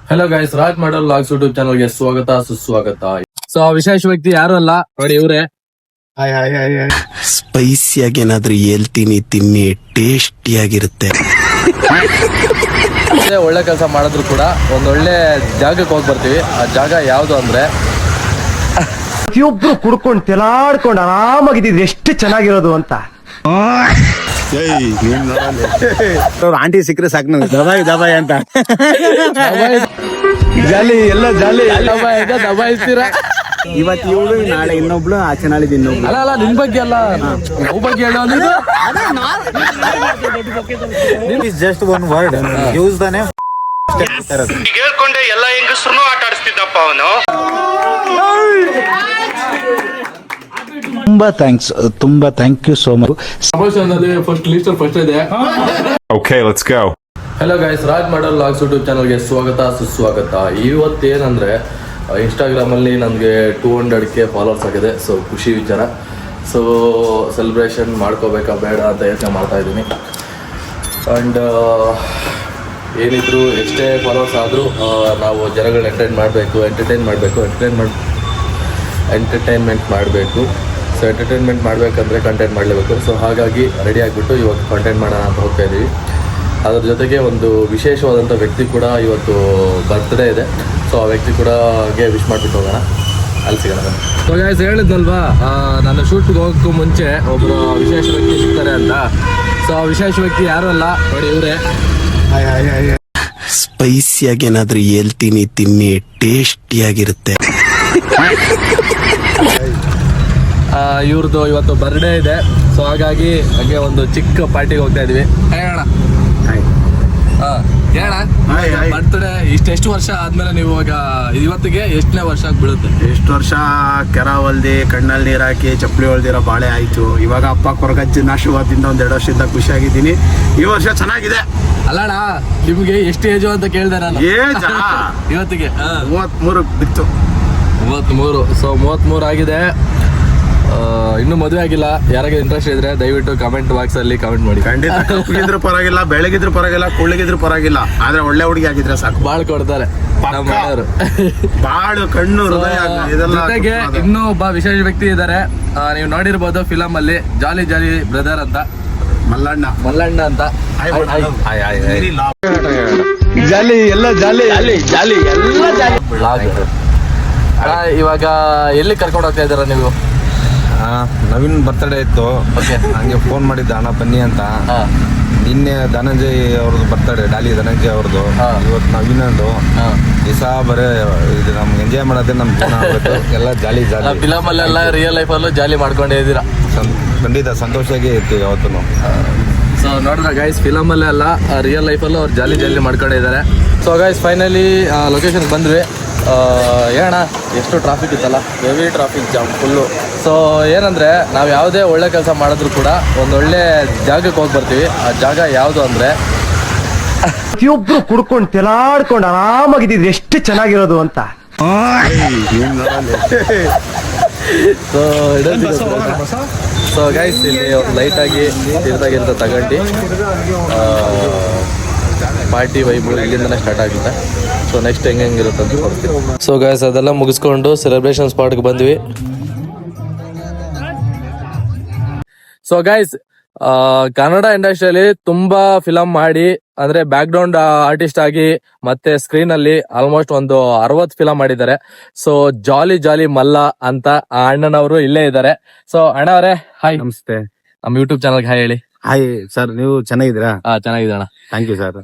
Hello guys, Raj model logs YouTube ಚಾನಲ್ಗೆ ಸ್ವಾಗತ ಸುಸ್ವಾಗತ. ಸೊ ವಿಶೇಷ ವ್ಯಕ್ತಿ ಯಾರು ಅಲ್ಲ ನೋಡಿ, ಇವ್ರೆ. ಸ್ಪೈಸಿಯಾಗಿ ಏನಾದ್ರೂ ಹೇಳ್ತೀನಿ, ತಿನ್ನಿ, ಟೇಸ್ಟಿಯಾಗಿರುತ್ತೆ. ಒಳ್ಳೆ ಕೆಲಸ ಮಾಡಿದ್ರು ಕೂಡ ಒಂದೊಳ್ಳೆ ಜಾಗಕ್ಕೆ ಹೋಗಿ ಬರ್ತೀವಿ. ಆ ಜಾಗ ಯಾವ್ದು ಅಂದ್ರೆ, ಪ್ರತಿಯೊಬ್ರು ಕುಡ್ಕೊಂಡು ತೆಲಾಡ್ಕೊಂಡು ಆರಾಮಾಗಿದ್ದು ಎಷ್ಟು ಚೆನ್ನಾಗಿರೋದು ಅಂತ. ಆಂಟಿ ಸಿಕ್ಕರೆ ಸಾಕು ನಮ್ಗೆ ದಬಾಯಿ ಅಂತ. ಜಾಲಿ ಎಲ್ಲ ಜಾಲಿ. ದಬಾಯಿಸ್ತೀರಾ? ಇವತ್ತು ಇವಳು, ನಾಳೆ ಇನ್ನೊಬ್ಳು, ಆಚೆ ನಾಳೆ ಇನ್ನೊಬ್ಳು. ಅಲ್ಲ ನಿನ್ ಬಗ್ಗೆ ಅಲ್ಲ, ನಮ್ ಬಗ್ಗೆ ಹೇಳೋದು. Just one word use the name. ಹೇಳ್ಕೊಂಡೆ ಎಲ್ಲ ಹೆಂಗಸ್ರು ಆಟ ಆಡಿಸ್ತಿದ್ದಪ್ಪ ಅವನು. ತುಂಬಾ thank you so much. First list first ಇದೆ. Okay, let's go. Hello guys, Raj model logs YouTube ಚಾನಲ್ಗೆ ಸ್ವಾಗತ ಸುಸ್ವಾಗತ. ಇವತ್ತೇನಂದ್ರೆ, ಇನ್ಸ್ಟಾಗ್ರಾಮಲ್ಲಿ ನನಗೆ 200K ಫಾಲೋವರ್ಸ್ ಆಗಿದೆ. ಸೊ ಖುಷಿ ವಿಚಾರ. ಸೊ ಸೆಲೆಬ್ರೇಷನ್ ಮಾಡ್ಕೋಬೇಕಾ ಬೇಡ ಅಂತ ಯೋಚನೆ ಮಾಡ್ತಾ ಇದ್ದೀನಿ. ಆ್ಯಂಡ್ ಏನಿದ್ರು ಎಷ್ಟೇ ಫಾಲೋವರ್ಸ್ ಆದರೂ ನಾವು ಜನಗಳನ್ನ ಎಂಟರ್ಟೈನ್ಮೆಂಟ್ ಮಾಡಬೇಕು. ಸೊ ಎಂಟರ್ಟೈನ್ಮೆಂಟ್ ಮಾಡಬೇಕಂದ್ರೆ ಕಂಟೆಂಟ್ ಮಾಡಲೇಬೇಕು. ಸೊ ಹಾಗಾಗಿ ರೆಡಿ ಆಗಿಬಿಟ್ಟು ಇವತ್ತು ಕಂಟೆಂಟ್ ಮಾಡೋಣ ಅಂತ ಹೋಗ್ತಾ ಇದ್ದೀವಿ. ಅದ್ರ ಜೊತೆಗೆ ಒಂದು ವಿಶೇಷವಾದಂಥ ವ್ಯಕ್ತಿ ಕೂಡ ಇವತ್ತು ಬರ್ತ್ಡೇ ಇದೆ. ಸೊ ಆ ವ್ಯಕ್ತಿ ಕೂಡ ವಿಶ್ ಮಾಡಿಬಿಟ್ಟು ಹೋಗೋಣ, ಅಲ್ಲಿ ಸಿಗೋಣ. ಸೊ ಗೈಸ್, ಹೇಳಿದ್ನಲ್ವಾ ನಾನು ಶೂಟ್ಗೆ ಹೋಗೋಕ್ಕೂ ಮುಂಚೆ ಒಬ್ಬರು ವಿಶೇಷ ವ್ಯಕ್ತಿ ಸಿಗ್ತಾರೆ ಅಂತ. ಸೊ ಆ ವಿಶೇಷ ವ್ಯಕ್ತಿ ಯಾರು ಅಲ್ಲ ನೋಡಿ, ಇವರೇ. ಸ್ಪೈಸಿಯಾಗಿ ಏನಾದ್ರೂ ಹೇಳ್ತೀನಿ, ತಿನ್ನಿ, ಟೇಸ್ಟಿಯಾಗಿರುತ್ತೆ. ಇವ್ರದ್ದು ಇವತ್ತು ಬರ್ಡೇ ಇದೆ. ಸೊ ಹಾಗಾಗಿ ಹಾಗೆ ಒಂದು ಚಿಕ್ಕ ಪಾರ್ಟಿಗೆ ಹೋಗ್ತಾ ಇದೀವಿ. ಹೇಳೋಣ ಬರ್ತ್ಡೇ ಎಷ್ಟು ವರ್ಷ ಆದ್ಮೇಲೆ ನೀವು ಇವತ್ತಿಗೆ ಎಷ್ಟನೇ ವರ್ಷ ಬೀಳುತ್ತೆ? ಎಷ್ಟು ವರ್ಷ ಕೆರ ಹೊಲ್ದಿ, ಕಣ್ಣಲ್ಲಿ ನೀರು ಹಾಕಿ, ಚಪ್ಪಲಿ ಹೊಲ್ದಿರೋ ಬಾಳೆ ಆಯ್ತು. ಇವಾಗ ಅಪ್ಪ ಕೊರಗಜ್ಜಿನ ಆಶೀರ್ವಾದದಿಂದ 1-2 ವರ್ಷದಿಂದ ಖುಷಿಯಾಗಿದ್ದೀನಿ. ಈ ವರ್ಷ ಚೆನ್ನಾಗಿದೆ. ಅಲ್ಲಣ್ಣ, ನಿಮ್ಗೆ ಎಷ್ಟು ಏಜು ಅಂತ ಕೇಳಿದೆ ನಾನು. ಇವತ್ತಿಗೆ 33 ಬಿತ್ತು. 33. ಸೊ 33 ಆಗಿದೆ. ಇನ್ನೂ ಮದುವೆ ಆಗಿಲ್ಲ. ಯಾರಿಗೆ ಇಂಟ್ರೆಸ್ಟ್ ಇದ್ರೆ ದಯವಿಟ್ಟು ಕಮೆಂಟ್ ಬಾಕ್ಸ್ ಅಲ್ಲಿ ಕಮೆಂಟ್ ಮಾಡಿ. ಖಂಡಿತ ಕಪ್ಪಗಿದ್ರು ಪರವಾಗಿಲ್ಲ, ಬೆಳಗಿದ್ರು ಪರವಾಗಿಲ್ಲ, ಕುಳ್ಳಿಗಿದ್ರು ಪರವಾಗಿಲ್ಲ, ಆದ್ರೆ ಒಳ್ಳೆ ಹುಡುಗಿ ಆಗಿದ್ರೆ ಸಾಕು. ಬಾಳ್ ಕೊಡ್ತಾರೆ ನಮ್ಮ ಮನೆಯವರು. ಬಾಳು, ಕಣ್ಣು, ಹೃದಯ ಇದೆಲ್ಲ. ಜೊತೆಗೆ ಇನ್ನೂ ಒಬ್ಬ ವಿಶೇಷ ವ್ಯಕ್ತಿ ಇದ್ದಾರೆ. ನೀವು ನೋಡಿರ್ಬೋದು ಫಿಲಮ್ ಅಲ್ಲಿ, ಜಾಲಿ ಜಾಲಿ ಬ್ರದರ್ ಅಂತ, ಮಲ್ಲಣ್ಣ ಅಂತ. ಜಾಲಿ ಎಲ್ಲ ಜಾಲಿ. ಇವಾಗ ಎಲ್ಲಿ ಕರ್ಕೊಂಡು ಹೋಗ್ತಾ ಇದ್ದೀರಾ ನೀವು? ನವೀನ್ ಬರ್ತಡೇ ಇತ್ತು. ಹಂಗೆ ಫೋನ್ ಮಾಡಿದ್ದ, ಅಣ್ಣ ಬನ್ನಿ ಅಂತ. ನಿನ್ನೆ ಧನಂಜಯ್ ಅವ್ರದ್ದು ಬರ್ತಡೇ, ಡಾಲಿ ಧನಂಜಯ್ ಅವ್ರದ್ದು. ಇವತ್ತು ನವೀನಂದು. ದಿವಸ ಬರೇ ಇದು ನಮ್ಗೆ ಎಂಜಾಯ್ ಮಾಡೋದೇ ನಮ್ಗೆ ಜೀವನ ಆಗುತ್ತೆ. ಎಲ್ಲ ಜಾಲಿ ಫಿಲಮ್ ಅಲ್ಲೆಲ್ಲ ರಿಯಲ್ ಲೈಫ್ ಅಲ್ಲೂ ಜಾಲಿ ಮಾಡ್ಕೊಂಡೇ ಇದ್ದೀರಾ? ಖಂಡಿತ ಸಂತೋಷವಾಗಿ ಇತ್ತು ಯಾವತ್ತೂ. ಸೊ ನೋಡಿದ್ರೆ ಗೈಸ್, ಫಿಲಮ್ ಅಲ್ಲೇ ಅಲ್ಲ, ರಿಯಲ್ ಲೈಫಲ್ಲೂ ಅವ್ರು ಜಾಲಿ ಮಾಡ್ಕೊಂಡಿದ್ದಾರೆ. ಸೊ ಗೈಸ್, ಫೈನಲಿ ಲೊಕೇಶನ್ಗೆ ಬಂದ್ವಿ. ಏನಣ್ಣ, ಎಷ್ಟು ಟ್ರಾಫಿಕ್ ಇತ್ತಲ್ಲ, heavy traffic jam full. So ಏನಂದರೆ, ನಾವು ಯಾವುದೇ ಒಳ್ಳೆ ಕೆಲಸ ಮಾಡಿದ್ರು ಕೂಡ ಒಂದೊಳ್ಳೆ ಜಾಗಕ್ಕೆ ಹೋಗಿ ಬರ್ತೀವಿ. ಆ ಜಾಗ ಯಾವುದು ಅಂದರೆ, ಪ್ರತಿಯೊಬ್ರು ಕುಡ್ಕೊಂಡು ತೆಲಾಡ್ಕೊಂಡು ಆರಾಮಾಗಿದ್ದು ಎಷ್ಟು ಚೆನ್ನಾಗಿರೋದು ಅಂತ. ಸೊ ಗೈಸ್, ಇಲ್ಲಿ ಒಂದು ಲೈಟಾಗಿ ತೀರ್ದಾಗಿಂತ ತಗೊಂಡು ಪಾರ್ಟಿ ವೈಬ್ ಇಲ್ಲಿಂದನೇ ಸ್ಟಾರ್ಟ್ ಆಗುತ್ತೆ. ಸೊ ನೆಕ್ಸ್ಟ್ ಹೆಂಗಿರುತ್ತೆ ಅಂತ ನೋಡ್ತೀವಿ. ಸೊ ಗೈಸ್, ಅದೆಲ್ಲ ಮುಗಿಸ್ಕೊಂಡು ಸೆಲೆಬ್ರೇಷನ್ ಸ್ಪಾಟ್ಗೆ ಬಂದ್ವಿ. ಸೊ ಗೈಸ್, ಕನ್ನಡ ಇಂಡಸ್ಟ್ರಿಯಲ್ಲಿ ತುಂಬಾ ಫಿಲಮ್ ಮಾಡಿ, ಅಂದ್ರೆ ಬ್ಯಾಕ್ ಗ್ರೌಂಡ್ ಆರ್ಟಿಸ್ಟ್ ಆಗಿ, ಮತ್ತೆ ಸ್ಕ್ರೀನ್ ಅಲ್ಲಿ ಆಲ್ಮೋಸ್ಟ್ ಒಂದು 60 ಫಿಲಮ್ ಮಾಡಿದ್ದಾರೆ. ಸೊ ಜಾಲಿ ಮಲ್ಲ ಅಂತ ಆ ಅಣ್ಣನವರು ಇಲ್ಲೇ ಇದ್ದಾರೆ. ಸೊ ಅಣ್ಣ ಅವರೇ, ಹಾಯ್. ನಮಸ್ತೆ. ನಮ್ಮ ಯೂಟ್ಯೂಬ್ ಚಾನಲ್ಗೆ ಹಾಯ್ ಹೇಳಿ. ಹಾಯ್ ಸರ್, ನೀವು ಚೆನ್ನಾಗಿದ್ದೀರಾ? ಚೆನ್ನಾಗಿದೆ ಅಣ್ಣ. Thank you sir.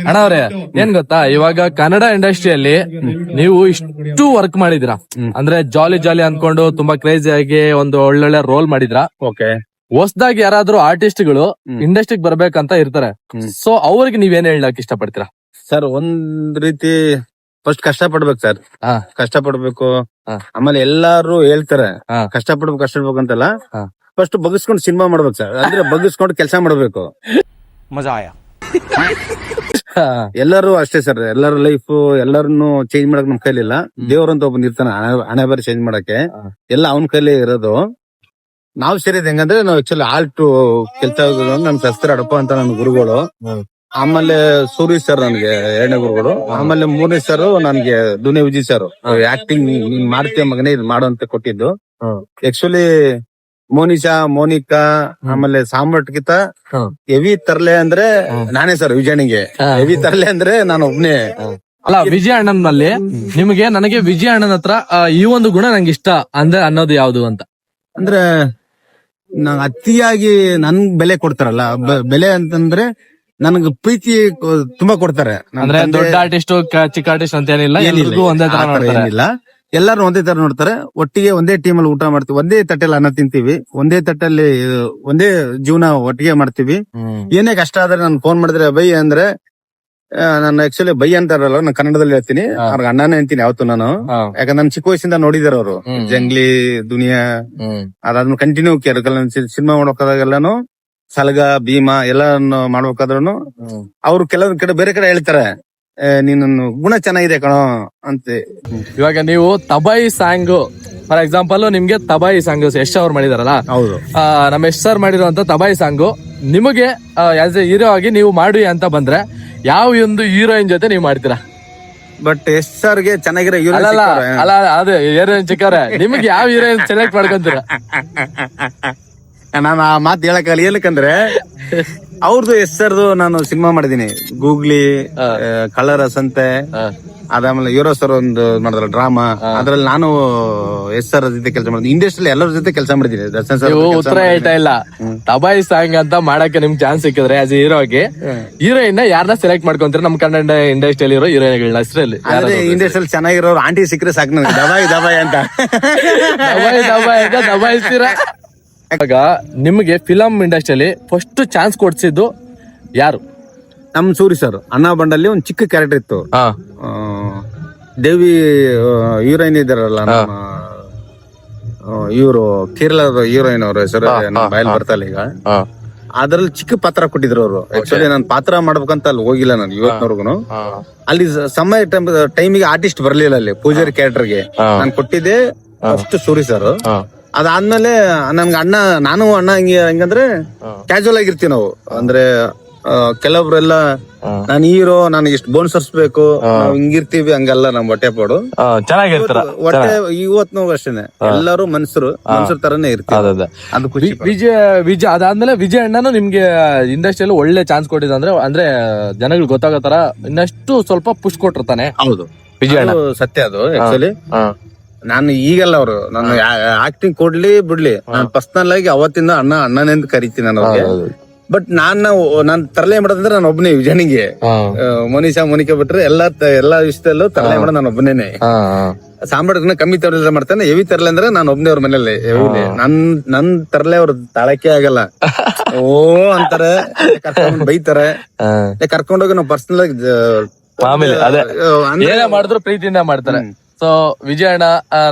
ಅಣ್ಣ ಅವ್ರೆ, ಏನ್ ಗೊತ್ತಾ, ಇವಾಗ ಕನ್ನಡ ಇಂಡಸ್ಟ್ರಿಯಲ್ಲಿ ನೀವು ಇಷ್ಟು ವರ್ಕ್ ಮಾಡಿದಿರಾ, ಅಂದ್ರೆ ಜಾಲಿ ಅನ್ಕೊಂಡು ತುಂಬಾ ಕ್ರೇಜಿ ಆಗಿ ಒಂದು ಒಳ್ಳೊಳ್ಳೆ ರೋಲ್ ಮಾಡಿದ್ರಾ. ಓಕೆ. ಹೊಸದಾಗಿ ಯಾರಾದ್ರೂ ಆರ್ಟಿಸ್ಟ್ಗಳು ಇಂಡಸ್ಟ್ರಿಗೆ ಬರ್ಬೇಕಂತ ಇರ್ತಾರೆ. ಸೊ ಅವ್ರಿಗೆ ನೀವೇನ್ ಹೇಳಕ್ ಇಷ್ಟಪಡ್ತೀರಾ? ಸರ್, ಒಂದ್ ರೀತಿ ಫಸ್ಟ್ ಕಷ್ಟ ಪಡ್ಬೇಕು ಸರ್. ಕಷ್ಟ ಪಡ್ಬೇಕು. ಆಮೇಲೆ ಎಲ್ಲಾರು ಹೇಳ್ತಾರೆ ಕಷ್ಟ ಪಡ್ಬೇಕು ಅಂತಲ್ಲ. ಫಸ್ಟ್ ಬಗ್ಗಿಸ್ಕೊಂಡು ಸಿನಿಮಾ ಮಾಡ್ಬೇಕು ಸರ್. ಅಂದ್ರೆ ಬಗ್ಗಿಸ್ಕೊಂಡು ಕೆಲಸ ಮಾಡ್ಬೇಕು. ಮಜಾ ಆಯಾ. ಎಲ್ಲರೂ ಅಷ್ಟೇ ಸರ್. ಎಲ್ಲರ ಲೈಫ್ ಎಲ್ಲರನ್ನು ಚೇಂಜ್ ಮಾಡಕ್ ನಮ್ ಕೈಲಿಲ್ಲ. ದೇವ್ರಂತ ಒಬ್ಬನ್ ಇರ್ತಾನೆ, ಹಣೆ ಬಾರಿ ಚೇಂಜ್ ಮಾಡಕ್ಕೆ. ಎಲ್ಲ ಅವನ ಕೈಲೇ ಇರೋದು. ನಾವು ಸೇರಿದ ಹೆಂಗಂದ್ರೆ, ನಾವು ಆಕ್ಚುಲಿ ಆಲ್ಟು ಕೆಲಸ ನಮ್ ಶಸ್ತ್ರ ಅಡಪ ಅಂತ ನನ್ನ ಗುರುಗಳು. ಆಮೇಲೆ ಸೂರಿ ಸರ್ ನನ್ಗೆ 2ನೇ ಗುರುಗಳು. ಆಮೇಲೆ 3ನೇ ಸರ್ ನನ್ಗೆ ದುನಿಯಾ ವಿಜಯ್ ಸರ್ ಆಕ್ಟಿಂಗ್ ನೀನ್ ಮಾಡ್ತೀಯ ಮಗನೇ ಇದು ಮಾಡು ಅಂತ ಕೊಟ್ಟಿದ್ದು. ಆಕ್ಚುಲಿ ಮೋನಿಕಾ ಆಮೇಲೆ ಸಾಮ್ರಾಟ್ಗಿಂತ ಹೆವಿ ತರ್ಲೆ ಅಂದ್ರೆ ನಾನೇ ಸರ್ ವಿಜಯನಿಗೆ. ಹೆವಿ ತರ್ಲೆ ಅಂದ್ರೆ ನಾನು ಒಬ್ನೇ. ಅಲ್ಲ, ವಿಜಯ ಅಣ್ಣನಲ್ಲಿ ನಿಮಗೆ ನನಗೆ ವಿಜಯ ಅಣ್ಣನ ಹತ್ರ ಈ ಒಂದು ಗುಣ ನಂಗೆ ಇಷ್ಟ ಅಂದ್ರೆ ಅನ್ನೋದು ಯಾವ್ದು ಅಂತ? ಅಂದ್ರೆ ನಂಗ್ ಅತಿಯಾಗಿ ನನ್ ಬೆಲೆ ಕೊಡ್ತಾರಲ್ಲ, ಬೆಲೆ ಅಂತಂದ್ರೆ ನನ್ಗೆ ಪ್ರೀತಿ ತುಂಬಾ ಕೊಡ್ತಾರೆ. ಅಂದ್ರೆ ದೊಡ್ಡ ಆರ್ಟಿಸ್ಟ್ ಚಿಕ್ಕ ಆರ್ಟಿಸ್ಟ್ ಅಂತ ಏನಿಲ್ಲ, ಎಲ್ರಿಗೂ ಒಂದೇ ತರ ಏನಿಲ್ಲ, ಎಲ್ಲಾರು ಒಂದೇ ತರ ನೋಡ್ತಾರೆ. ಒಟ್ಟಿಗೆ ಒಂದೇ ಟೀಮ್ ಅಲ್ಲಿ ಊಟ ಮಾಡ್ತೀವಿ, ಒಂದೇ ತಟ್ಟೆಲ್ಲಿ ಅನ್ನ ತಿಂತೀವಿ, ಒಂದೇ ತಟ್ಟಲ್ಲಿ ಒಂದೇ ಜೀವನ ಒಟ್ಟಿಗೆ ಮಾಡ್ತೀವಿ. ಏನೇ ಕಷ್ಟ ಆದ್ರೆ ನಾನು ಫೋನ್ ಮಾಡಿದ್ರೆ ಬೈ ಅಂದ್ರೆ ನಾನು ಆಕ್ಚುಲಿ ಬೈ ಅಂತಾರಲ್ಲ, ನಾನು ಕನ್ನಡದಲ್ಲಿ ಹೇಳ್ತೀನಿ, ಅವ್ರಿಗೆ ಅಣ್ಣನೇ ಅಂತೀನಿ ಯಾವತ್ತು ನಾನು. ಯಾಕಂದ್ರೆ ನಾನು ಚಿಕ್ಕ ವಯಸ್ಸಿಂದ ನೋಡಿದಾರೆ ಅವರು ಜಂಗ್ಲಿ ದುನಿಯಾ. ಅದಾದ್ಮೇಲೆ ಕಂಟಿನ್ಯೂ ಸಿನಿಮಾ ಮಾಡ್ಬೇಕಾದಾಗೆಲ್ಲಾನು ಸಲಗ ಭೀಮಾ ಎಲ್ಲಾನು ಮಾಡ್ಬೇಕಾದ್ರೂ ಅವ್ರು ಕೆಲವೊಂದ್ ಕಡೆ ಬೇರೆ ಕಡೆ ಹೇಳ್ತಾರೆ, ನೀನು ಗುಣ ಚೆನ್ನಾಗಿದೆ ಕಣೋ ಅಂತ. ಇವಾಗ ನೀವು ತಬಾಯಿ ಸಾಂಗ್ ಫಾರ್ ಎಕ್ಸಾಂಪಲ್, ನಿಮ್ಗೆ ತಬಾಯಿ ಸಾಂಗ್ ಯಶ್ ಅವ್ರು ಮಾಡಿದಾರಲ್ಲ, ಹೌದು, ನಮ್ಮ ಯಶ್ ಸರ್ ಮಾಡಿರುವಂತ ತಬಾಯಿ ಸಾಂಗ್ ನಿಮಗೆ ಆಸ್ ಎ ಹೀರೋ ಆಗಿ ನೀವು ಮಾಡಿ ಅಂತ ಬಂದ್ರೆ ಯಾವ ಒಂದು ಹೀರೋಯಿನ್ ಜೊತೆ ನೀವು ಮಾಡ್ತೀರಾ? ಬಟ್ ಎಸ್ ಸರ್ಗೆ ಚೆನ್ನಾಗಿರೋ ಅಲ್ಲ ಅದೇ ಹೀರೋಯಿನ್ ಚಿಕ್ಕವ್ರೆ, ನಿಮ್ಗೆ ಯಾವ ಹೀರೋಯಿನ್ ಸೆಲೆಕ್ಟ್ ಮಾಡ್ಕೊಂತೀರಾ? ನಾನು ಆ ಮಾತು ಹೇಳಕ್ಕಾಗಲ್ಲ. ಏನಕ್ಕಂದ್ರೆ ಅವ್ರದ್ದು ಎಸ್ ಸರ್ದು ನಾನು ಸಿನಿಮಾ ಮಾಡಿದೀನಿ, ಗೂಗ್ಲಿ, ಕಳ್ಳರ ಸಂತೆ, ಅದಾದ್ಮೇಲೆ ಹೀರೋ ಸರ್ ಒಂದು ಮಾಡಿದ್ರ ಡ್ರಾಮಾ, ಅದ್ರಲ್ಲಿ ನಾನು ಎಸ್ ಸರ್ ಜೊತೆ ಕೆಲಸ ಮಾಡಿದ್ದೀನಿ. ಇಂಡಸ್ಟ್ರಿಯಲ್ಲಿ ಎಲ್ಲರ ಜೊತೆ ಕೆಲಸ ಮಾಡಿದ್ದೀನಿ. ದರ್ಶನ್ ಸರ್ ಉತ್ತರ ಹೇಳ್ತಾ ಇಲ್ಲ. ತಬಾಯಿ ಸಾಂಗ್ ಅಂತ ಮಾಡಕ್ಕೆ ನಿಮ್ಗೆ ಚಾನ್ಸ್ ಸಿಕ್ಕಿದ್ರೆ ಆಸ್ ಎ ಹೀರೋ ಆಗಿ ಹೀರೋಯಿನ್ ಯಾರನ್ನ ಸೆಲೆಕ್ಟ್ ಮಾಡ್ಕೊಂತೀರ? ನಮ್ ಕನ್ನಡ ಇಂಡಸ್ಟ್ರಿಯಲ್ಲಿ ಇರೋ ಹೀರೋಯಿನ್ಗಳನ್ನ ಹೆಸರಲ್ಲಿ ಇಂಡಸ್ಟ್ರಿಯಲ್ಲಿ ಚೆನ್ನಾಗಿರೋರು ಆಂಟಿ ಸಿಕ್ಕರೆ ಸಾಕು ನನಗೆ. ದಬಾಯಿ ಅಂತ ದಬಾಯಿಸ್ತೀರಾ? ಇವಾಗ ನಿಮ್ಗೆ ಫಿಲಂ ಇಂಡಸ್ಟ್ರಿಯಲ್ಲಿ ಫಸ್ಟ್ ಚಾನ್ಸ್ ಕೊಡ್ಸಿದ್ದು ಯಾರು? ನಮ್ ಸೂರಿ ಸರ್ ಅಣ್ಣ ಬಂಡಲ್ಲಿ ಒಂದ್ ಚಿಕ್ಕ ಕ್ಯಾರೆಕ್ಟರ್ ಇತ್ತು. ದೇವಿ ಹೀರೋಯಿನ್ ಇದಾರಲ್ಲ, ಇವರು ಕೇರಳದ ಹೀರೋಯಿನ್ ಅವ್ರ ಹೆಸರು ಬಾಯಲ್ಲಿ ಬರ್ತಾಯಿಲ್ಲ ಈಗ. ಅದ್ರಲ್ಲಿ ಚಿಕ್ಕ ಪಾತ್ರ ಕೊಟ್ಟಿದ್ರು ಅವರು. ಆಕ್ಚುಲಿ ನಾನು ಪಾತ್ರ ಮಾಡ್ಬೇಕಂತ ಅಲ್ಲಿ ಹೋಗಿಲ್ಲ ನಾನು ಇವತ್ತಿನವರೆಗೂ. ಅಲ್ಲಿ ಸಮಯ ಟೈಮಿಗೆ ಆರ್ಟಿಸ್ಟ್ ಬರ್ಲಿಲ್ಲ ಅಲ್ಲಿ ಪೂಜಾರಿ ಕ್ಯಾರೆಕ್ಟರ್ಗೆ. ನಾನು ಕೊಟ್ಟಿದ್ದೆ ಫಸ್ಟ್ ಸೂರಿ ಸರ್. ಅದಾದ್ಮೇಲೆ ನನ್ಗೆ ನಾನು ಅಣ್ಣ ಹೆಂಗಂದ್ರೆ ಕ್ಯಾಶುವಲ್ ಆಗಿರ್ತೀವಿ ನಾವು. ಅಂದ್ರೆ ಕೆಲವ್ರೆಲ್ಲ ನಾನು ಹೀರೋ, ನನಗೆ ಇಷ್ಟು ಬೋನ್ ಸರ್ಸ್ಬೇಕು, ನಾವ್ ಹಿಂಗಿರ್ತೀವಿ, ಹಂಗಲ್ಲ ನಮ್ ಹೊಟ್ಟೆ ಪಾಡು ಚೆನ್ನಾಗಿರ್ತಾರ. ಹೊಟ್ಟೆ ಇವತ್ತು ಅಷ್ಟೇನೆ, ಎಲ್ಲರೂ ಮನ್ಸರು ತರನೇ ಇರ್ತೀವಿ. ಅದು ಖುಷಿ. ವಿಜಯ್ ಅದಾದ್ಮೇಲೆ ವಿಜಯ್ ಅಣ್ಣನು ನಿಮ್ಗೆ ಇಂಡಸ್ಟ್ರಿಯಲ್ಲಿ ಒಳ್ಳೆ ಚಾನ್ಸ್ ಕೊಟ್ಟಿದ್ದ ಅಂದ್ರೆ ಜನಗಳು ಗೊತ್ತಾಗೋ ತರ ಇನ್ನಷ್ಟು ಸ್ವಲ್ಪ ಪುಷ್ ಕೊಟ್ಟಿರ್ತಾನೆ. ಹೌದು, ವಿಜಯ್ ಅಣ್ಣ ಸತ್ಯ ಅದು. ಆಕ್ಚುಲಿ ನಾನು ಈಗಲ್ಲ, ಅವರು ನಾನು ಆಕ್ಟಿಂಗ್ ಕೊಡ್ಲಿ ಬಿಡ್ಲಿ, ನಾನು ಪರ್ಸನಲ್ ಆಗಿ ಅವತ್ತಿಂದ ಅಣ್ಣನೇ ಅಂತ ಕರಿತೀನಿ ನಾನು ಅವ್ರಿಗೆ. ಬಟ್ ನಾನ್ ತರಲೆ ಮಾಡೋದಂದ್ರೆ ನಾನು ಒಬ್ಬನೇ ವಿಜಯನಿಗೆ. ಮೋನಿಕಾ ಬಿಟ್ರೆ ಎಲ್ಲಾ ವಿಷಯದಲ್ಲೂ ತರಲೆ ಮಾಡೋದು ನಾನು ಒಬ್ಬನೇನೆ. ಸಾಂಬಾರ್ ಕಮ್ಮಿ ತರಲೆ ಮಾಡ್ತಾನೆ, ಹೆವಿ ತರಲೆ ಅಂದ್ರೆ ನಾನು ಒಬ್ಬನೇ ಅವ್ರ ಮನೇಲಿ. ನನ್ ತರಲೆ ಅವ್ರ ತಾಳಕ್ಕೆ ಆಗಲ್ಲ. ಓ ಅಂತಾರೆ, ಕರ್ಕೊಂಡ್ ಬೈತಾರೆ. ಕರ್ಕೊಂಡೋಗಿ ನಾವು ಪರ್ಸನಲ್ ಆಗಿ ಏನೇ ಮಾಡಿದ್ರು ಪ್ರೀತಿಯಿಂದ ಮಾಡ್ತಾರೆ. ಸೊ ವಿಜಯ್ ಅಣ್ಣ,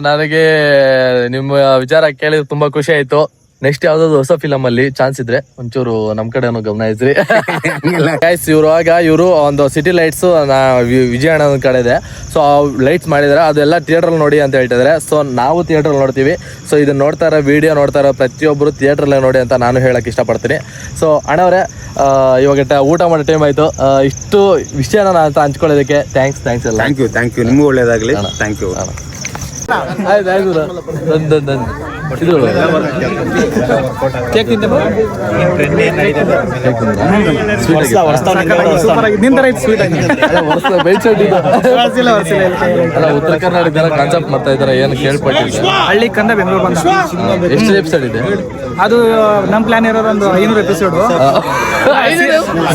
ನನಗೆ ನಿಮ್ಮ ವಿಚಾರ ಕೇಳಿ ತುಂಬಾ ಖುಷಿ ಆಯ್ತು. ನೆಕ್ಸ್ಟ್ ಯಾವ್ದಾದ್ರು ಹೊಸ ಫಿಲಮ್ ಅಲ್ಲಿ ಚಾನ್ಸ್ ಇದ್ರೆ ಒಂಚೂರು ನಮ್ ಕಡೆ ಗಮನಿಸ್ರಿ. ಇವರು ಒಂದು ಸಿಟಿ ಲೈಟ್ಸ್ ವಿಜಯ್ ಅಣ್ಣ ಕಡೆ ಇದೆ. ಸೊ ಲೈಟ್ಸ್ ಮಾಡಿದಾರೆ, ಅದೆಲ್ಲ ಥಿಯೇಟರ್ ಅಲ್ಲಿ ನೋಡಿ ಅಂತ ಹೇಳ್ತಿದಾರೆ. ಸೊ ನಾವು ಥಿಯೇಟರ್ ನೋಡ್ತೀವಿ. ಸೊ ಇದನ್ನ ನೋಡ್ತಾ ಇರೋ ವಿಡಿಯೋ ನೋಡ್ತಾ ಇರೋ ಪ್ರತಿಯೊಬ್ಬರು ಥಿಯೇಟರ್ ಅಲ್ಲೇ ನೋಡಿ ಅಂತ ನಾನು ಹೇಳಕ್ ಇಷ್ಟಪಡ್ತೀನಿ. ಸೊ ಅಣ್ಣವ್ರೆ, ಇವಾಗ ಊಟ ಮಾಡೋ ಟೈಮ್ ಆಯ್ತು. ಇಷ್ಟು ವಿಷಯನ ನಾನು ಹಂಚ್ಕೊಳ್ಳೋದಕ್ಕೆ ಥ್ಯಾಂಕ್ಸ್ ಎಲ್ಲ. Thank you. ನಿಮ್ಗೂ ಒಳ್ಳೇದಾಗ್ಲಿ. Thank you. ಇದು ಕೇಕ್ ತಿಂತೆ ಉತ್ತರ ಕರ್ನಾಟಕದ ಕಾನ್ಸೆಪ್ಟ್ ಮಾಡ್ತಾ ಇದಾರೆ, ಏನು ಕೇಳ್ಪಟ್ಟಿಲ್ಲ. ಹಳ್ಳಿ ಕಂದ ಬೆಂಗಳೂರು ಬಂದ. ಎಷ್ಟು ಎಪಿಸೋಡ್ ಇದೆ? ಅದು ನಮ್ ಪ್ಲಾನ್ ಇರೋದು ಒಂದು 500 ಎಪಿಸೋಡ್.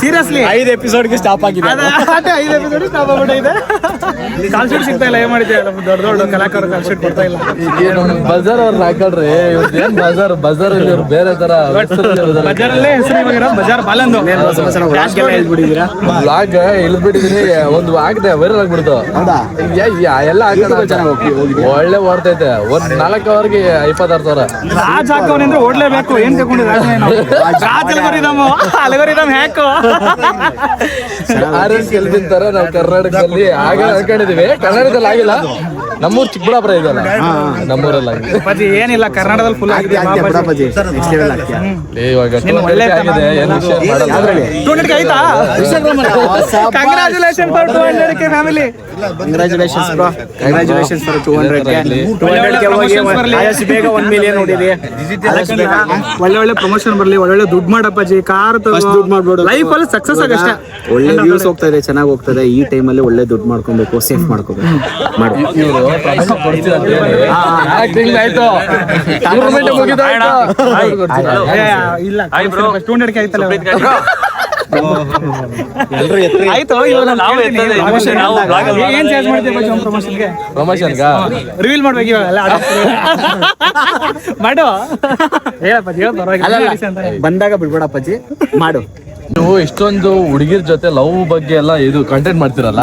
ಸೀರಿಯಸ್ಲಿ 5 ಎಪಿಸೋಡ್ಗೆ ಸ್ಟಾಪ್ ಆಗಿದೆ. 5 ಎಪಿಸೋಡ್ ಸ್ಟಾಪ್ ಆಗ್ಬಿಟ್ಟಿದೆ. ಕಾಲ್ ಶೀಟ್ ಸಿಗ್ತಾ ಇಲ್ಲ. ಏನ್ ಮಾಡಿದ್ದೆ, ದೊಡ್ಡ ದೊಡ್ಡ ಕಲಾಕಾರರು ಕಾಲ್ ಶೀಟ್ ಕೊಡ್ತಾ ಇಲ್ಲ. ಬಜಾರ್ ಅವ್ರನ್ನ ಹಾಕೊಳ್ರಿ. ಏನ್ ಬಜಾರ್ ಅಲ್ಲಿ ಬೇರೆ ತರ ಬಜಾರಲ್ಲೇ ಹೆಸರು ಬಜಾರ್ ಬಾಲಂದು ಬ್ಲಾಗ್ ಇಳಿದ್ಬಿಟ್ಟಿದೀನಿ. ಒಂದು ಹಾಕಿದೆ, ವೈರಲ್ ಆಗ್ಬಿಡ್ತು ಎಲ್ಲ. ಒಳ್ಳೆ ಓಡ್ತೈತೆ. ಒಂದ್ 4 ಅವರ್ಗೆ 26,000. ರಾಜ್ ಹಾಕವನೆ ಅಂದ್ರೆ ಓಡ್ಲೇಬೇಕು. ಏನ್ ತಗೊಂಡಿದ್ದ ಅಲ್ಗೋರಿದಮ್ ಹ್ಯಾಕು ಗೆಲ್ತಿಂತಾರ ನಾವು ಕರ್ನಾಟಕದಲ್ಲಿ. ಆಗ ಅನ್ಕೊಂಡಿದೀವಿ, ಕನ್ನಡದಲ್ಲಿ ಆಗಿಲ್ಲ. ನಮ್ಮೂರ್ ಚಿಕ್ಕಬಳ್ಳಾಪುರ ಇದೆಯಲ್ಲ, ನಮ್ಮೂರಲ್ಲಿ ಆಗಿದೆ. ಅಪ್ಪಾಜಿ ಏನಿಲ್ಲ, ಕರ್ನಾಟಕದಲ್ಲಿ ಫುಲ್ ಆಗಿದೆ ಇವಾಗ ಒಳ್ಳೆ ಆಗಿದೆ, ಏನು ವಿಷಯ ಮಾಡಲ್ಲ. 200 ಆಯ್ತಾ? Congratulation for 200K family. Congratulations bro, congratulations for 200K ಹೋಗಿ ಆದಷ್ಟು ಬೇಗ 1 ಮಿಲಿಯನ್ ನೋಡಿದೆ. ಒಳ್ಳೆ ಪ್ರಮೋಷನ್ ಬರ್ಲಿ, ಒಳ್ಳೆ ದುಡ್ಡು ಮಾಡಪ್ಪಾಜಿ. ಕಾರ್ ದುಡ್ಡು ಮಾಡ್ಬೋದು, ಲೈಫ್ ಅಲ್ಲಿ ಸಕ್ಸಸ್ ಆಗಷ್ಟೇ. ಒಳ್ಳೆ ವ್ಯೂಸ್ ಹೋಗ್ತಾ ಇದೆ, ಚೆನ್ನಾಗಿ ಹೋಗ್ತದೆ. ಈ ಟೈಮಲ್ಲಿ ಒಳ್ಳೆ ದುಡ್ಡು ಮಾಡ್ಕೊಬೇಕು, ಸೇಫ್ ಮಾಡ್ಕೋಬೇಕು. ಇಲ್ಲ 200K ಆಯ್ತಲ್ಲ ಆಯ್ತು. ಏನ್ ಚಾರ್ಜ್ ಮಾಡ್ತೀವಿ ಪ್ರಮೋಷನ್ಗೆ? ರಿವೀಲ್ ಮಾಡ್ಬೇಕು ಇವಾಗ ಮಾಡು. ಹೇಳಪ್ಪಾಜಿ, ಬಂದಾಗ ಬಿಡ್ಬೇಡಪ್ಪಾಜಿ, ಮಾಡು. ನೀವು ಇಷ್ಟೊಂದು ಹುಡುಗಿರ್ ಜೊತೆ ಲವ್ ಬಗ್ಗೆ ಎಲ್ಲ ಇದು ಕಂಟೆಂಟ್ ಮಾಡ್ತಿರಲ್ಲ,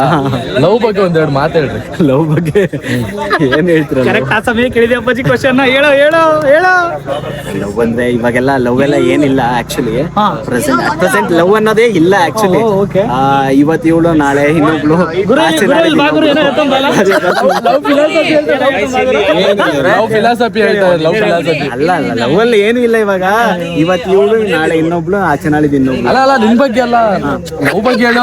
ಲವ್ ಬಗ್ಗೆ ಒಂದೆರಡು ಮಾತಾಡ್ರಿ. ಲವ್ ಬಗ್ಗೆ ಏನ್ ಹೇಳ್ತೀರ? ಕರೆಕ್ಟ್ ಆ ಸಮಯ ಕೇಳಿದೆ ಅಪ್ಪಾಜಿ ಕ್ವಶನ್. ಹೇಳೋ ಹೇಳೋ ಹೇಳೋ. ಲವ್ ಅಂದ್ರೆ ಇವಾಗೆಲ್ಲ ಲವ್ ಎಲ್ಲ ಏನಿಲ್ಲ ಆಕ್ಚುಲಿ. ಪ್ರೆಸೆಂಟ್ ಲವ್ ಅನ್ನೋದೇ ಇಲ್ಲ ಆಕ್ಚುಲಿ. ಇವತ್ತು ಇವಳು, ನಾಳೆ ಇನ್ನೊಬ್ಳು. ಲವ್ ಫಿಲಾಸಫಿ ಹೇಳ್ತಾರೆ, ಲವ್ ಫಿಲಾಸಫಿ ಅಲ್ಲ ಅಲ್ಲ, ಲವ್ ಅಲ್ಲಿ ಏನು ಇಲ್ಲ ಇವಾಗ. ಇವತ್ತು ಇವಳು, ನಾಳೆ ಇನ್ನೊಬ್ಳು, ಆಚೆ ನಾಳಿದ್ದು ಇನ್ನೊಬ್ಳು. ಅಲ್ಲ ಅಲ್ಲ, ನಿನ್ ಬಗ್ಗೆ ಅಲ್ಲ, ಲವ್ ಬಗ್ಗೆ ಹೇಳೋ.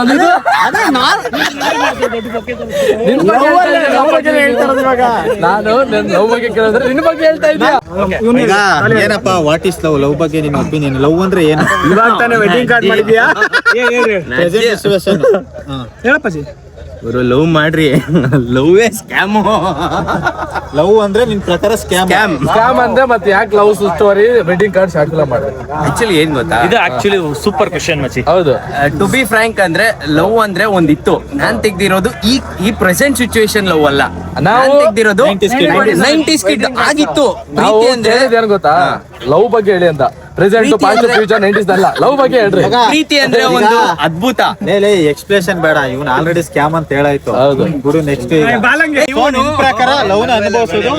ನಾನು ಲವ್ ಬಗ್ಗೆ ಕೇಳಿದ್ರೆ ನಿನ್ ಬಗ್ಗೆ ಹೇಳ್ತಾ ಇದ್ಯಾ? ಏನಪ್ಪ, ವಾಟ್ ಇಸ್ ಲವ್? ಲವ್ ಬಗ್ಗೆ ನಿನ್ನ ಒಪಿನಿಯನ್. ಲವ್ ಅಂದ್ರೆ ಏನು? ಇವಾಗ ತಾನೇ ವೆಡ್ಡಿಂಗ್ ಕಾರ್ಡ್ ಮಾಡಿದ್ಯಾ? ಹೇಳಪ್ಪಾಜಿ. ಲವ್ ಮಾಡ್ರಿ, ಲವ್ ಸ್ಕ್ಯಾಮ್. ಲವ್ ಅಂದ್ರೆ ನಿನ್ ಪ್ರಕಾರ ಸ್ಕ್ಯಾಮ್ ಅಂದ್ರೆ ಮತ್ತೆ ಯಾಕೆ love story wedding card short film ಮಾಡಿ? ಆಕ್ಚುಲಿ ಏನ್ ಗೊತ್ತಾ, ಇದು ಆಕ್ಚುಲಿ ಸೂಪರ್ ಕ್ವಶನ್ ಮಚ್ಚಿ. ಹೌದು, ಟು ಬಿ ಫ್ರಾಂಕ್ ಅಂದ್ರೆ ಲವ್ ಅಂದ್ರೆ ಒಂದಿತ್ತು. ನಾನ್ ತೆಗ್ದಿರೋದು ಈ ಪ್ರೆಸೆಂಟ್ ಸಿಚುವೇಶನ್ ಲವ್ ಅಲ್ಲ. ನಾವು ತೆಗ್ದಿರೋದು 90s ಕಿಡ್ ಆಗಿತ್ತು. ನಾವು ಏನ್ ಗೊತ್ತಾ, ಲವ್ ಬಗ್ಗೆ ಹೇಳಿ ಅಂತ. ಪ್ರೆಸೆಂಟ್, ಪಾಸ್ಟ್, ಫ್ಯೂಚರ್, 90s ಅಲ್ಲ, ಲವ್ ಬಗ್ಗೆ ಹೇಳ್ರಿ. ಪ್ರೀತಿ ಅಂದ್ರೆ ಒಂದು ಅದ್ಭುತ. ಎಕ್ಸ್ಪ್ಲೇಷನ್ ಬೇಡ, ಇವನ್ ಆಲ್ರೆಡಿ ಸ್ಕ್ಯಾಮ್ ಅಂತ ಹೇಳಾಯ್ತು. ಹೌದು ಗುರು, ನೆಕ್ಸ್ಟ್ ಬಾಲಂಗೆ ಪ್ರಕಾರ ಲವ್ ನ ಅನುಭವಿಸೋದು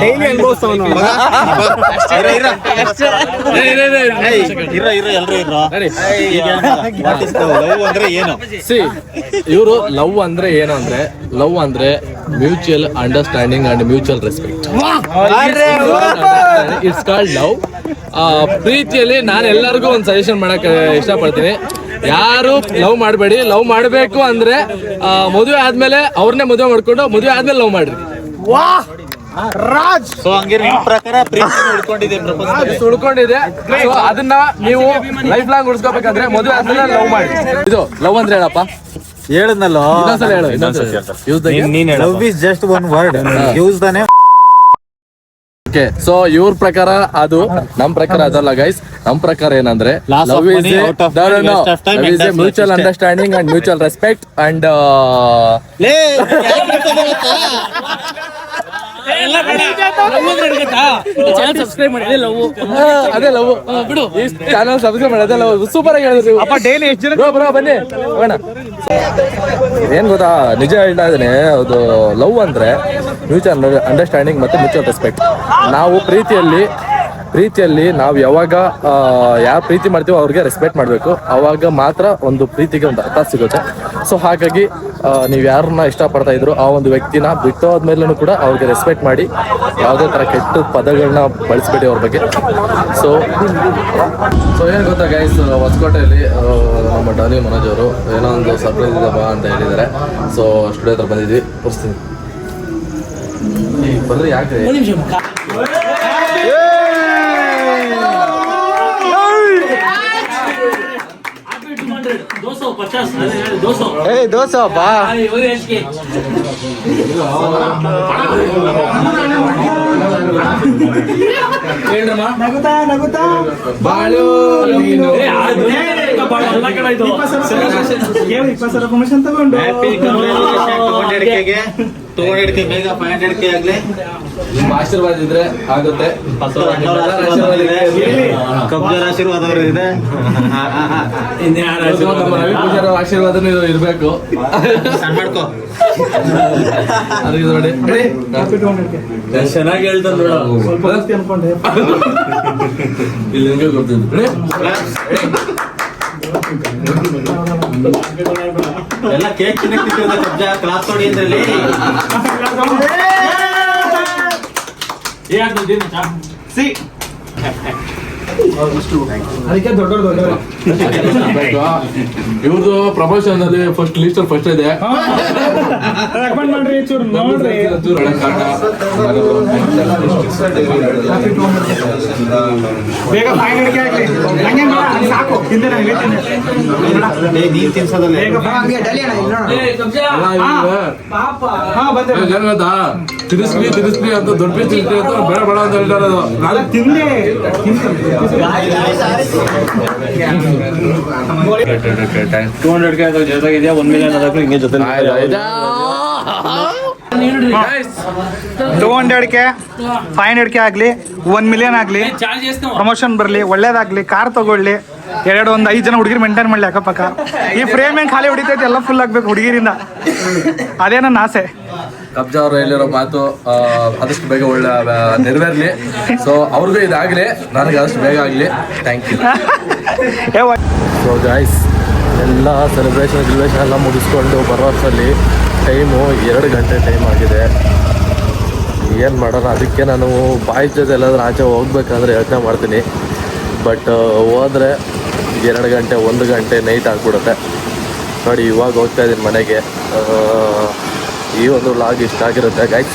ಡೈಲಿ ಅನುಭವಿಸೋನು. ಲವ್ ಅಂದ್ರೆ ಏನು? ಇವರು ಲವ್ ಅಂದ್ರೆ ಏನು ಅಂದ್ರೆ, ಲವ್ ಅಂದ್ರೆ mutual understanding and mutual respect. It's called love. ಪ್ರೀತಿಯಲ್ಲಿ ನಾನು ಎಲ್ಲರಿಗೂ ಒಂದು ಸಜೆಷನ್ ಮಾಡಕ್ ಇಷ್ಟಪಡ್ತೀನಿ. ಯಾರು ಲವ್ ಮಾಡಬೇಡಿ. ಲವ್ ಮಾಡಬೇಕು ಅಂದ್ರೆ ಮದುವೆ ಆದ್ಮೇಲೆ ಅವ್ರನ್ನೇ ಮದುವೆ ಮಾಡ್ಕೊಂಡು, ಮದುವೆ ಆದ್ಮೇಲೆ ಲವ್ ಮಾಡ್ರಿ. ಸೊ ಹಂಗೆ ನಿಮ್ ಪ್ರಕಾರ ಪ್ರೀತಿ ಉಳ್ಕೊಂಡಿದೆ. So ಅದನ್ನ ನೀವು ಲೈಫ್ ಲಾಂಗ್ ಉಳಿಸ್ಕೋಬೇಕಂದ್ರೆ ಮದುವೆ ಆದ್ಮೇಲೆ ಲವ್ ಮಾಡಿ. ಇದು ಲವ್ ಅಂದ್ರೆ ಹೇಳಪ್ಪ. ಹೇಳದ್ನಲ್ಲ, ಇನ್ನೊಂದ್ಸಲ ಹೇಳು. Love is just one word. Use ತಾನೆ. ಓಕೆ, ಸೊ ಇವ್ರ ಪ್ರಕಾರ ಅದು, ನಮ್ ಪ್ರಕಾರ ಅದಲ್ಲ ಗೈಸ್. ನಮ್ ಪ್ರಕಾರ ಏನಂದ್ರೆ love is A mutual understanding and mutual respect and subscribe ಮಾಡಿ. ಅದೇ ಲವ್ ಬಿಡು. ಈ ಚಾನಲ್ ಸಬ್ಸ್ಕ್ರೈಬ್ ಮಾಡಿ, ಅದೇ ಲವ್. ಸೂಪರ್ ಆಗಿ ಹೇಳಿದ್ರಿ ಅಪ್ಪ. ಡೈಲಿ ಎಷ್ಟು ಜನ ಬ್ರೋ ಬನ್ನಿ ಹೋಗೋಣ. ಏನ್ ಗೊತ್ತಾ, ನಿಜ ಹೇಳ್ತಾ ಇದ್ದೀನಿ. ಅದು ಲವ್ ಅಂದ್ರೆ ಮ್ಯೂಚುವಲ್ ಅಂಡರ್ಸ್ಟ್ಯಾಂಡಿಂಗ್ ಮತ್ತೆ ಮ್ಯೂಚುವಲ್ ರೆಸ್ಪೆಕ್ಟ್. ನಾವು ಪ್ರೀತಿಯಲ್ಲಿ ನಾವು ಯಾವಾಗ ಯಾರು ಪ್ರೀತಿ ಮಾಡ್ತೀವೋ ಅವ್ರಿಗೆ ರೆಸ್ಪೆಕ್ಟ್ ಮಾಡಬೇಕು. ಅವಾಗ ಮಾತ್ರ ಒಂದು ಪ್ರೀತಿಗೆ ಒಂದು ಅರ್ಥ ಸಿಗುತ್ತೆ. ಸೊ ಹಾಗಾಗಿ ನೀವು ಯಾರನ್ನ ಇಷ್ಟಪಡ್ತಾ ಇದ್ರು ಆ ಒಂದು ವ್ಯಕ್ತಿನ ಬಿಟ್ಟು ಹೋದ್ಮೇಲೂ ಕೂಡ ಅವ್ರಿಗೆ ರೆಸ್ಪೆಕ್ಟ್ ಮಾಡಿ. ಯಾವುದೇ ಥರ ಕೆಟ್ಟ ಪದಗಳನ್ನ ಬಳಸಬೇಡಿ ಅವ್ರ ಬಗ್ಗೆ. ಸೊ ಏನು ಗೊತ್ತಾ ಗೈಸ್, ಹೊಸಕೋಟೆಯಲ್ಲಿ ನಮ್ಮ ಡಾಲಿ ಮನೋಜ್ ಅವರು ಏನೋ ಒಂದು ಸರ್ಪ್ರೈಸ್ ಇದೆ ಬಾ ಅಂತ ಹೇಳಿದ್ದಾರೆ. ಸೊ ಸ್ಟುಡಿಯೋ ಹತ್ರ ಬಂದಿದ್ವಿ, ತೋರಿಸ್ತೀನಿ ಬರ್ರಿ. ಯಾಕೆ ದೋಸೆ ಬಾ. ಬಾಳು ನೀನು. 20,000 ಪ್ರಮೋಷನ್ ತಗೊಂಡು ಬೇಗ 500K ಆಗ್ಲಿ. ನಿಮ್ಮ ಆಶೀರ್ವಾದ ಇದ್ರೆ ಆಗುತ್ತೆ. ಕಬ್ಜರ್ ಆಶೀರ್ವಾದ ಇದೆ. ನಮ್ಮ ರವಿ ಪೂಜಾರ ಆಶೀರ್ವಾದನೂ ಇರಬೇಕು. ಮಾಡ್ಕೋ. ಅದಕ್ಕೆ ನೋಡಿ ಚೆನ್ನಾಗಿ ಹೇಳ್ತಾರೆ ಇಲ್ಲಿ ನಿಮಗೆ ಗೊತ್ತಿದ್ದು ಎಲ್ಲ ಕೇಕ್ ತಿನ್ನಕ್ತಿದ್ದ ಕಬ್ಜ ಕ್ಲಾಸ್ ನೋಡಿ ಅಂದ್ರಲ್ಲಿ ಸಿ ಅದಕ್ಕೆ ದೊಡ್ಡ ಇವ್ರದ್ದು ಪ್ರಮೋಷನ್ ಅದೇ ಫಸ್ಟ್ ಲಿಸ್ಟ್ ಫಸ್ಟ್ ಇದೆ. ರೆಕಮೆಂಡ್ ಮಾಡ್ರಿ ಚೂರು ನೋಡ್ರಿ. ಬೇಗ ಫೈನ್ ಅಡಿಕೆ ಆಗ್ಲಿ. ಹಂಗೆ ಬೇಡ, ಅದು ಸಾಕು. ಹಿಂದೆ ನಾನು ಹೇಳ್ತೀನಿ. ನೀನ್ ತಿನ್ಸೋದಲ್ಲ ತಿರ್ಸ್ಲಿ ಅಂತ ದೊಡ್ಡ ಪೀಸ್ ತಿರ್ಸ್ಲಿ ಅಂತ ಬೇಡ ಬೇಡ ಅಂತ ಹೇಳ್ತಾರದು. ನಾನು ತಿಂದೆ. 200K ಜೊತೆಗಿದೆಯಾ 1 ಮಿಲಿಯನ್ ಅದಕ್ಕೂ ಹಿಂಗೆ ಜೊತೆ 200K 500K ಆಗಲಿ 1 ಮಿಲಿಯನ್ ಆಗಲಿ ಪ್ರಮೋಷನ್ ಬರಲಿ ಒಳ್ಳೇದಾಗ್ಲಿ ಕಾರ್ ತಗೊಳ್ಳಿ ಒಂದು 5 ಜನ ಹುಡುಗಿರು ಮೇಂಟೈನ್ ಮಾಡಲಿ ಅಕ್ಕಪಕ್ಕ. ಈ ಫ್ರೇಮ್ ಹೆಂಗೆ ಖಾಲಿ ಹೊಡಿತೈತೆ ಎಲ್ಲ ಫುಲ್ ಆಗ್ಬೇಕು ಹುಡುಗಿರಿಂದ. ಅದೇ ನನ್ನ ಆಸೆ. ಕಬ್ಜಾ ಅವರು ಹೇಳಿರೋ ಮಾತು ಆದಷ್ಟು ಬೇಗ ಒಳ್ಳೆ ನೆರವೇರಲಿ. ಸೊ ಅವ್ರಿಗೂ ಇದಾಗಲಿ, ನನಗೆ ಆದಷ್ಟು ಬೇಗ ಆಗಲಿ. Thank you. ಸೊ ಗಾಯ್ಸ್, ಎಲ್ಲ ಸೆಲೆಬ್ರೇಷನ್ ಎಲ್ಲ ಮುಗಿಸ್ಕೊಂಡು ಬರೋ ಅಷ್ಟರಲ್ಲಿ ಟೈಮು 2 ಗಂಟೆ ಟೈಮ್ ಆಗಿದೆ. ಏನು ಮಾಡೋಣ, ಅದಕ್ಕೆ ನಾನು ಬಾಯ್ಸ್ ಜೊತೆ ಎಲ್ಲಾದ್ರೂ ಆಚೆ ಹೋಗ್ಬೇಕಂದ್ರೆ ಯೋಚನೆ ಮಾಡ್ತೀನಿ. ಬಟ್ ಹೋದರೆ 2 ಗಂಟೆ 1 ಗಂಟೆ ನೈಟ್ ಆಗಿಬಿಡುತ್ತೆ. ನೋಡಿ ಇವಾಗ ಹೋಗ್ತಾ ಇದ್ದೀನಿ ಮನೆಗೆ. ಈ ಒಂದು ವ್ಲಾಗ್ ಇಷ್ಟ ಆಗಿರುತ್ತೆ ಗೈಸ್.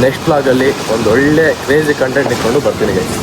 ನೆಕ್ಸ್ಟ್ ವ್ಲಾಗಲ್ಲಿ ಒಂದು ಒಳ್ಳೆ ಕ್ರೇಜಿ ಕಂಟೆಂಟ್ ಇಟ್ಕೊಂಡು ಬರ್ತೀನಿ ಗೈಸ್.